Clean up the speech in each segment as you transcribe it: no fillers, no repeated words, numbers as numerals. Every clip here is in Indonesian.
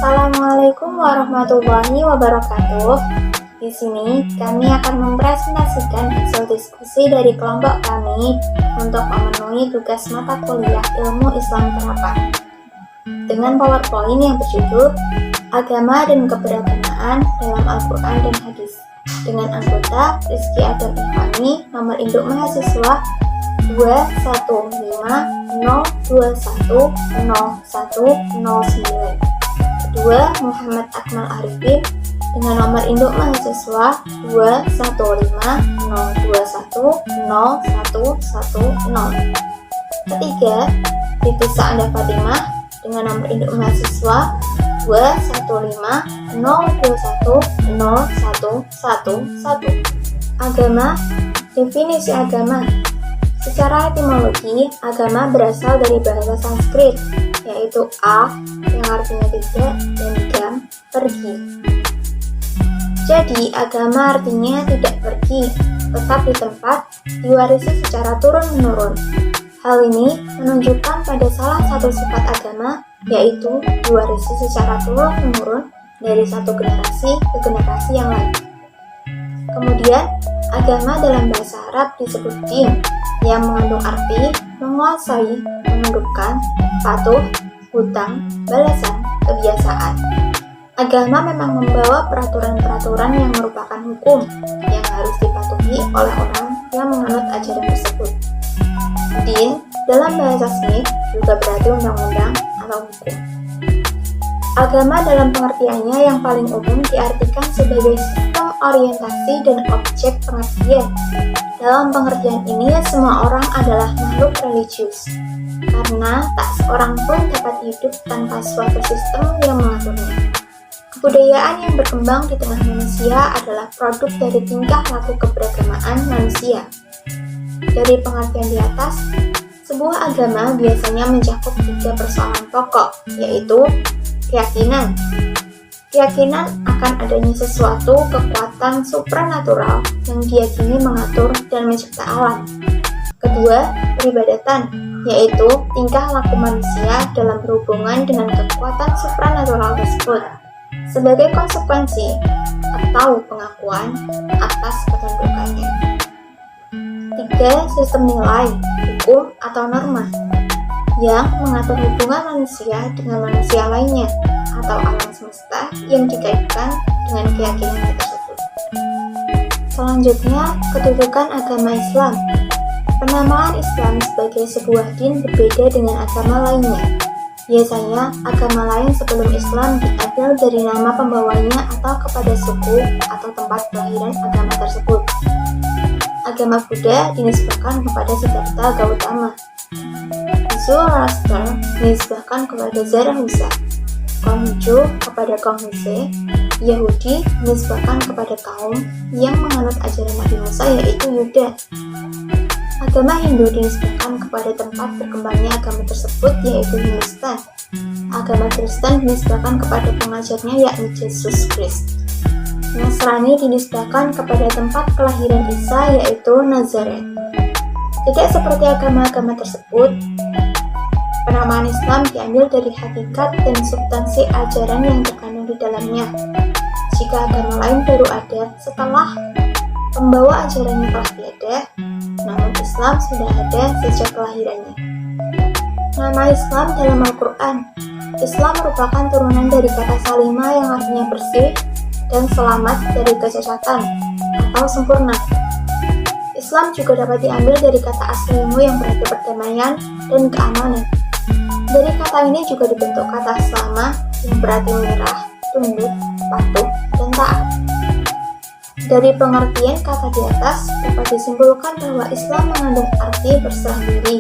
Assalamualaikum warahmatullahi wabarakatuh. Di sini kami akan mempresentasikan hasil diskusi dari kelompok kami untuk memenuhi tugas mata kuliah Ilmu Islam Terapan dengan PowerPoint yang berjudul Agama dan Keberagamaan dalam Al-Quran dan Hadis dengan anggota Rizky Adam Ihwani, nomor induk mahasiswa 21502101009. Kedua, Muhammad Akmal Arifin dengan nomor induk mahasiswa 21502101010. Ketiga, Titi Sa'adah Fatimah dengan nomor induk mahasiswa 21502101111. Agama. Definisi agama. Secara etimologi, agama berasal dari bahasa Sanskrit, yaitu a yang artinya tidak dan gam pergi. Jadi, agama artinya tidak pergi, tetap di tempat, diwarisi secara turun-menurun. Hal ini menunjukkan pada salah satu sifat agama, yaitu diwarisi secara turun-menurun dari satu generasi ke generasi yang lain. Kemudian, agama dalam bahasa Arab disebut din, yang mengandung arti menguasai, menundukkan, patuh, hutang, balasan, kebiasaan. Agama memang membawa peraturan-peraturan yang merupakan hukum yang harus dipatuhi oleh orang yang menganut ajaran tersebut. Din dalam bahasa Smith juga berarti undang-undang atau hukum. Agama dalam pengertiannya yang paling umum diartikan sebagai sistem orientasi dan objek pengertian. Dalam pengertian ini, semua orang adalah makhluk religius, karena tak seorang pun dapat hidup tanpa suatu sistem yang mengaturnya. Kebudayaan yang berkembang di tengah manusia adalah produk dari tingkah laku keberagamaan manusia. Dari pengertian di atas, sebuah agama biasanya mencakup 3 persoalan pokok, yaitu keyakinan. Keyakinan akan adanya sesuatu kekuatan supranatural yang diyakini mengatur dan mencipta alam. Kedua, peribadatan, yaitu tingkah laku manusia dalam berhubungan dengan kekuatan supranatural tersebut sebagai konsekuensi atau pengakuan atas ketundukannya. Tiga, sistem nilai, hukum atau norma yang mengatur hubungan manusia dengan manusia lainnya atau alam semesta yang dikaitkan dengan keyakinan tersebut. Selanjutnya, kedudukan agama Islam. Penamaan Islam sebagai sebuah din berbeda dengan agama lainnya. Biasanya, agama lain sebelum Islam diambil dari nama pembawanya atau kepada suku atau tempat kelahiran agama tersebut. Agama Buddha dinisbahkan kepada Siddhartha Gautama. Zoroaster dinisbahkan kepada Zarathustra. Konghucu kepada Konghuce. Yahudi dinisbahkan kepada kaum yang menganut ajaran Nabi Musa, yaitu Yuda. Agama Hindu dinisbahkan kepada tempat berkembangnya agama tersebut, yaitu Hindustan. Agama Kristen dinisbahkan kepada pengajarnya, yakni Yesus Kristus. Nasrani dinisbahkan kepada tempat kelahiran Isa, yaitu Nazaret. Tidak seperti agama-agama tersebut, penamaan Islam diambil dari hakikat dan substansi ajaran yang terkandung di dalamnya. Jika agama lain baru ada setelah pembawa ajarannya telah tiada, namun Islam sudah ada sejak kelahirannya. Nama Islam dalam Al-Quran. Islam merupakan turunan dari kata salimah yang artinya bersih dan selamat dari kecacatan atau sempurna. Islam juga dapat diambil dari kata aslimu yang berarti perdamaian dan keamanan. Dari kata ini juga dibentuk kata selama yang berarti menyerah, tunduk, patuh, dan taat. Dari pengertian kata di atas dapat disimpulkan bahwa Islam mengandung arti berserah diri,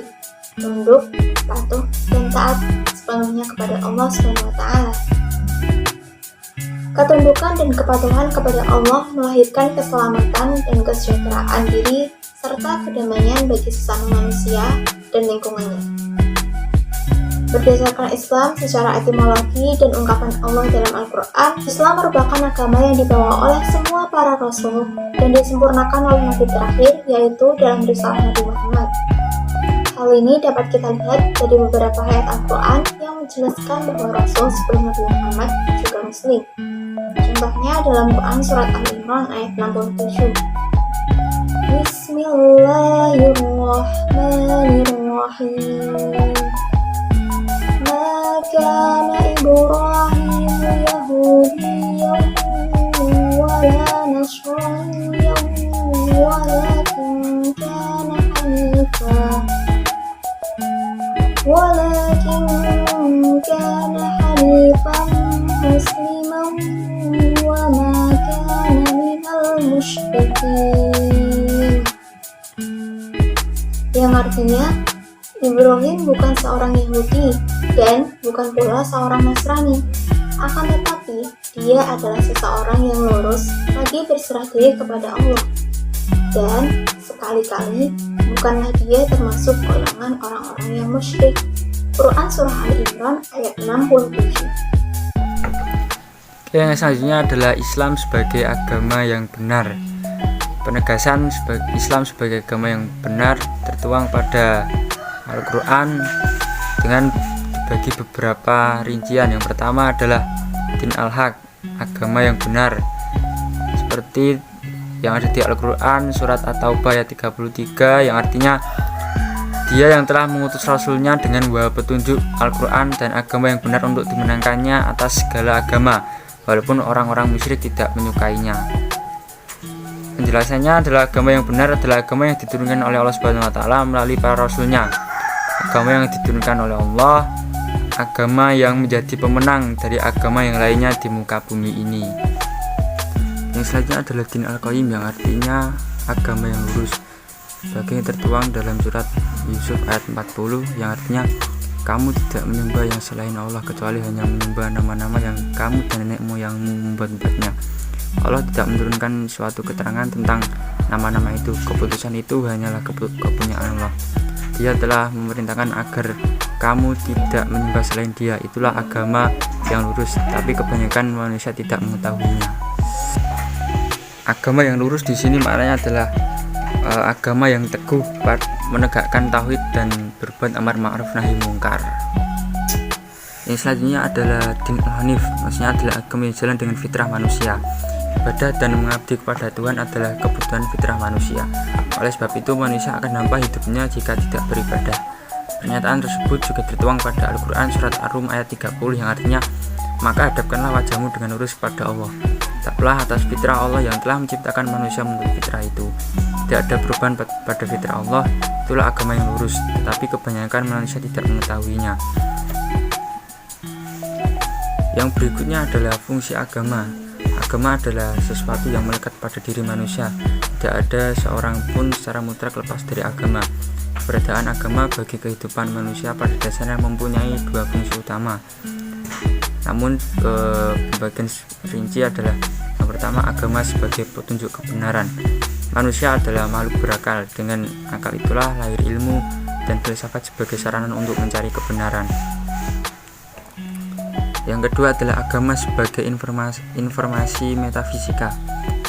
tunduk, patuh, dan taat sepenuhnya kepada Allah SWT. Ketundukan dan kepatuhan kepada Allah melahirkan keselamatan dan kesejahteraan diri serta kedamaian bagi sesama manusia dan lingkungannya. Berdasarkan Islam secara etimologi dan ungkapan Allah dalam Al-Quran, Islam merupakan agama yang dibawa oleh semua para rasul dan disempurnakan oleh Nabi terakhir, yaitu dalam risalah Nabi Muhammad. Hal ini dapat kita lihat dari beberapa ayat Al-Quran yang menjelaskan bahwa Rasul sebelum Nabi Muhammad musyrik. Contohnya dalam Quran surat Al-Imran ayat 67. Bismillahirrahmanirrahim. Ma kana Ibrahim Yahudiyyan wala Nasraniyyan walakin kana hanifan musliman wa ma kana minal musyrikin. Yang artinya, Ibrahim bukan seorang Yahudi dan bukan pula seorang Nasrani. Akan tetapi, dia adalah seseorang yang lurus lagi berserah diri kepada Allah. Dan sekali-kali bukanlah dia termasuk golongan orang-orang yang musyrik. Quran Surah Al-Imran ayat 67. Yang selanjutnya adalah Islam sebagai agama yang benar. Penegasan Islam sebagai agama yang benar tertuang pada Al-Quran dengan dibagi beberapa rincian. Yang pertama adalah Din al-Haq, agama yang benar, seperti yang ada di Al-Quran surat At-Taubah ayat 33, yang artinya Dia yang telah mengutus Rasulnya dengan membawa petunjuk Al-Quran dan agama yang benar untuk dimenangkannya atas segala agama, walaupun orang-orang musyrik tidak menyukainya. Penjelasannya adalah agama yang benar adalah agama yang diturunkan oleh Allah Subhanahu wa taala melalui para rasulnya. Agama yang diturunkan oleh Allah, agama yang menjadi pemenang dari agama yang lainnya di muka bumi ini. Yang selanjutnya adalah Din al-Qayyim, yang artinya agama yang lurus. Bagian tertuang dalam surat Yusuf ayat 40, yang artinya kamu tidak menyembah yang selain Allah kecuali hanya menyembah nama-nama yang kamu dan nenek moyangmu membuat-buatnya. Allah tidak menurunkan suatu keterangan tentang nama-nama itu. Keputusan itu hanyalah kepunyaan Allah. Dia telah memerintahkan agar kamu tidak menyembah selain Dia. Itulah agama yang lurus, tapi kebanyakan manusia tidak mengetahuinya. Agama yang lurus di sini maknanya adalah agama yang teguh menegakkan tauhid dan berbuat amar ma'ruf nahi mungkar. Yang selanjutnya adalah Din al-Hanif, maksudnya adalah agama yang jalan dengan fitrah manusia. Ibadah dan mengabdi kepada Tuhan adalah kebutuhan fitrah manusia. Oleh sebab itu manusia akan hampa hidupnya jika tidak beribadah. Pernyataan tersebut juga tertuang pada Al-Quran surat Ar-Rum ayat 30, yang artinya maka hadapkanlah wajahmu dengan lurus pada Allah. Tetaplah atas fitrah Allah yang telah menciptakan manusia menurut fitrah itu. Tidak ada perubahan pada fitrah Allah. Itulah agama yang lurus, tetapi kebanyakan manusia tidak mengetahuinya. Yang berikutnya adalah fungsi agama. Agama adalah sesuatu yang melekat pada diri manusia. Tidak ada seorang pun secara mutlak lepas dari agama. Keberadaan agama bagi kehidupan manusia pada dasarnya mempunyai dua fungsi utama. Namun bagian rinci adalah yang pertama, agama sebagai petunjuk kebenaran. Manusia adalah makhluk berakal. Dengan akal itulah lahir ilmu dan filsafat sebagai sarana untuk mencari kebenaran. Yang kedua adalah agama sebagai informasi metafisika.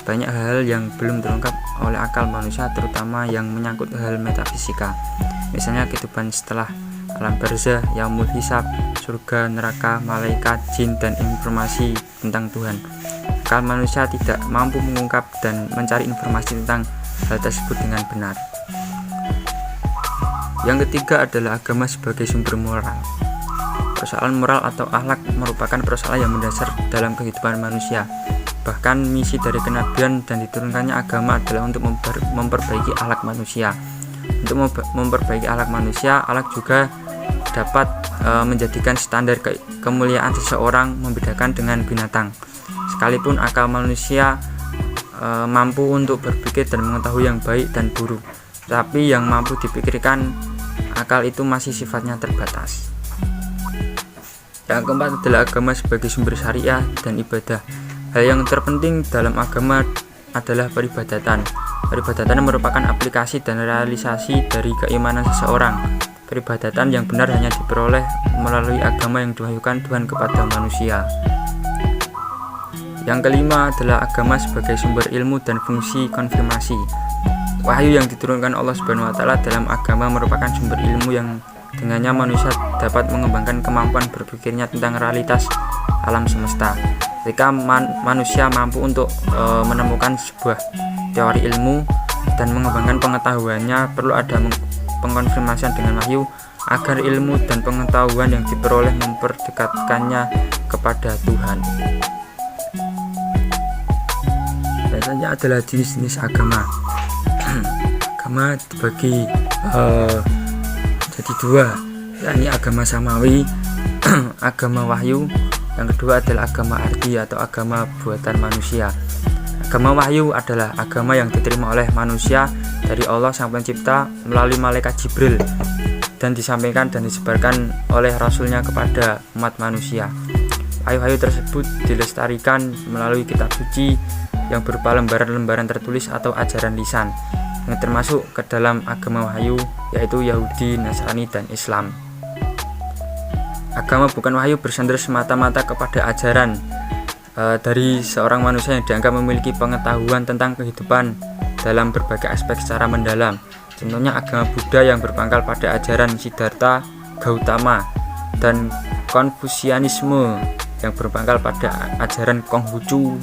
Banyak hal yang belum terungkap oleh akal manusia, terutama yang menyangkut hal metafisika. Misalnya kehidupan setelah alam barzah, yaumul hisab, surga, neraka, malaikat, jin, dan informasi tentang Tuhan. Akal manusia tidak mampu mengungkap dan mencari informasi tentang hal tersebut dengan benar. Yang ketiga adalah agama sebagai sumber moral. Persoalan moral atau akhlak merupakan persoalan yang mendasar dalam kehidupan manusia. Bahkan misi dari kenabian dan diturunkannya agama adalah untuk memperbaiki akhlak manusia. Untuk memperbaiki akhlak manusia, akhlak juga dapat menjadikan standar kemuliaan seseorang membedakan dengan binatang. Sekalipun akal manusia mampu untuk berpikir dan mengetahui yang baik dan buruk, tapi yang mampu dipikirkan akal itu masih sifatnya terbatas. Yang keempat adalah agama sebagai sumber syariah dan ibadah. Hal yang terpenting dalam agama adalah peribadatan. Peribadatan merupakan aplikasi dan realisasi dari keimanan seseorang. Peribadatan yang benar hanya diperoleh melalui agama yang diwahyukan Tuhan kepada manusia. Yang kelima adalah agama sebagai sumber ilmu dan fungsi konfirmasi. Wahyu yang diturunkan Allah Subhanahu wa taala dalam agama merupakan sumber ilmu yang dengannya manusia dapat mengembangkan kemampuan berpikirnya tentang realitas alam semesta. ketika manusia mampu untuk menemukan sebuah teori ilmu dan mengembangkan pengetahuannya, perlu ada pengkonfirmasian dengan wahyu agar ilmu dan pengetahuan yang diperoleh memperdekatkannya kepada Tuhan. Biasanya adalah jenis-jenis agama. Agama dibagi jadi dua, yakni agama samawi, agama wahyu. Yang kedua adalah agama arti atau agama buatan manusia. Agama wahyu adalah agama yang diterima oleh manusia dari Allah Sang Pencipta melalui malaikat Jibril dan disampaikan dan disebarkan oleh Rasulnya kepada umat manusia. Wahyu-wahyu tersebut dilestarikan melalui kitab suci yang berupa lembaran-lembaran tertulis atau ajaran lisan yang termasuk ke dalam agama wahyu, yaitu Yahudi, Nasrani, dan Islam. Agama bukan wahyu bersandar semata-mata kepada ajaran dari seorang manusia yang dianggap memiliki pengetahuan tentang kehidupan dalam berbagai aspek secara mendalam. Contohnya agama Buddha yang berpangkal pada ajaran Siddhartha Gautama, dan Konfusianisme yang berpangkal pada ajaran Konghucu.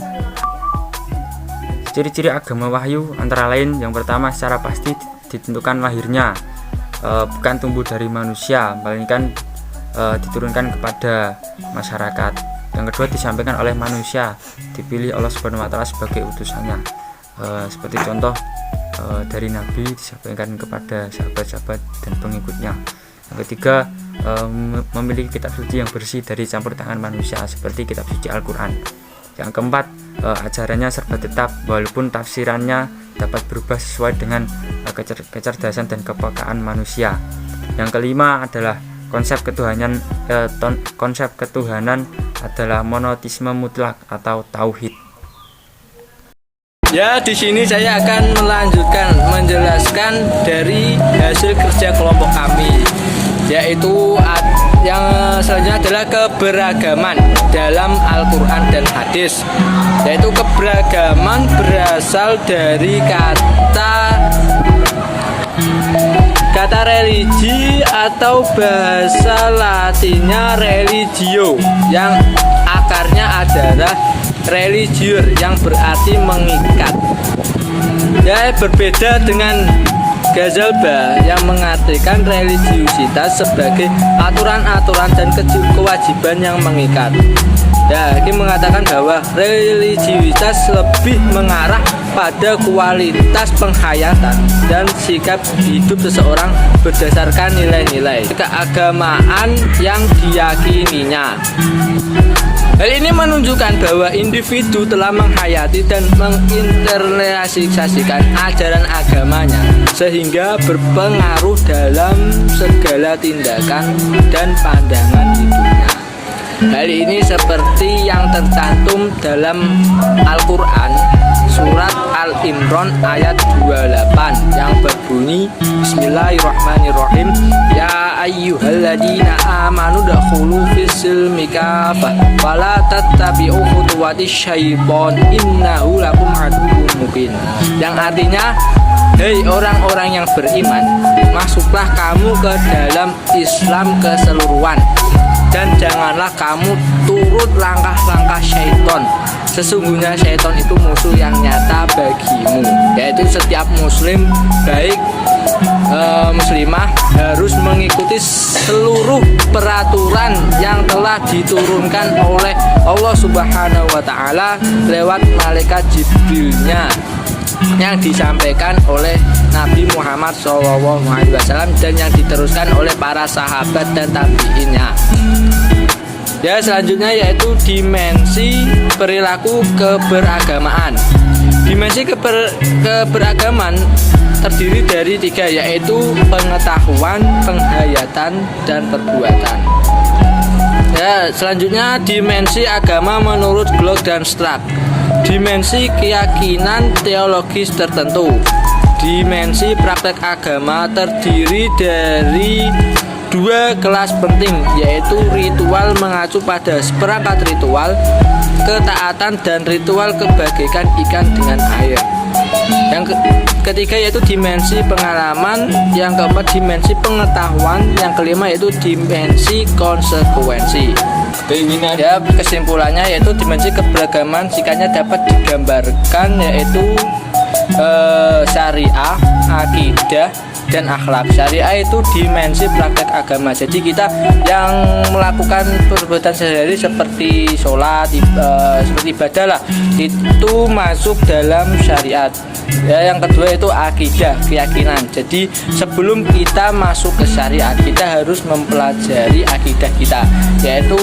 Ciri-ciri agama wahyu antara lain, yang pertama, secara pasti ditentukan lahirnya, bukan tumbuh dari manusia, melainkan diturunkan kepada masyarakat. Yang kedua, disampaikan oleh manusia, dipilih Allah Subhanahu wa Ta'ala sebagai utusannya, seperti contoh dari Nabi disampaikan kepada sahabat-sahabat dan pengikutnya. Yang ketiga, memiliki kitab suci yang bersih dari campur tangan manusia, seperti kitab suci Al-Quran. Yang keempat, ajarannya serba tetap walaupun tafsirannya dapat berubah sesuai dengan kecerdasan dan kepekaan manusia. Yang kelima adalah konsep ketuhanan adalah monoteisme mutlak atau tauhid. Ya, di sini saya akan menjelaskan dari hasil kerja kelompok kami, yaitu yang selanjutnya adalah keberagaman dalam Al-Quran dan hadis. Yaitu keberagaman berasal dari kata religi atau bahasa Latinnya religio, yang akarnya adalah religiur yang berarti mengikat. Ya, berbeda dengan Ghazalba yang mengartikan religiusitas sebagai aturan-aturan dan kewajiban yang mengikat. Ya, ini mengatakan bahwa religiusitas lebih mengarah pada kualitas penghayatan dan sikap hidup seseorang berdasarkan nilai-nilai keagamaan yang diyakininya. Hal ini menunjukkan bahwa individu telah menghayati dan menginternalisasikan ajaran agamanya, sehingga berpengaruh dalam segala tindakan dan pandangan hidupnya. Hal ini seperti yang tercantum dalam Al-Quran surat Al-Imran ayat 28 yang berbunyi, Bismillahirrahmanirrahim, Ya ayyuhalladzina amanu dakhulu fis-silmi kafah wala tattabi'u khutuwatis syaiton innahu lakum aduwwun mubin. Yang artinya, hei orang-orang yang beriman, masuklah kamu ke dalam Islam keseluruhan, dan janganlah kamu turut langkah-langkah syaiton. Sesungguhnya syaiton itu musuh yang nyata bagimu. Yaitu setiap muslim, baik muslimah, harus mengikuti seluruh peraturan yang telah diturunkan oleh Allah Subhanahu wa Ta'ala lewat malaikat Jibrilnya, yang disampaikan oleh Nabi Muhammad SAW dan yang diteruskan oleh para sahabat dan tabi'innya. Ya, selanjutnya yaitu dimensi perilaku keberagamaan. Dimensi keberagaman terdiri dari 3, yaitu pengetahuan, penghayatan, dan perbuatan. Ya, selanjutnya dimensi agama menurut Bloch dan Strack. Dimensi keyakinan teologis tertentu. Dimensi praktek agama terdiri dari 2 kelas penting, yaitu ritual mengacu pada seperangkat ritual, ketaatan, dan ritual kebagikan ikan dengan air. Yang ketiga yaitu dimensi pengalaman, yang keempat dimensi pengetahuan, yang kelima yaitu dimensi konsekuensi. Ya, kesimpulannya yaitu dimensi keberagaman sikapnya dapat digambarkan yaitu syariah, akidah, dan akhlak. Syariah itu dimensi praktek agama. Jadi kita yang melakukan perbuatan sehari-hari seperti sholat, seperti ibadah lah, itu masuk dalam syariat. Ya, yang kedua itu akidah, keyakinan. Jadi sebelum kita masuk ke syariat, kita harus mempelajari akidah kita, yaitu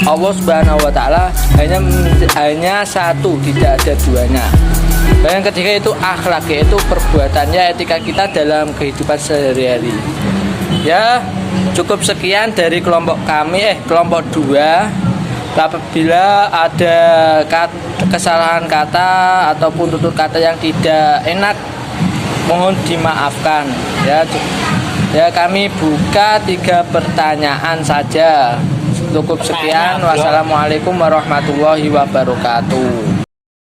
Allah Subhanahu wa taala hanya satu, tidak ada duanya. Dan yang ketiga itu akhlak, yaitu perbuatannya, etika kita dalam kehidupan sehari-hari. Ya, cukup sekian dari kelompok kami, kelompok 2. Apabila ada kesalahan kata ataupun tutur kata yang tidak enak, mohon dimaafkan. Ya, kami buka 3 pertanyaan saja. Cukup sekian. Wassalamualaikum warahmatullahi wabarakatuh.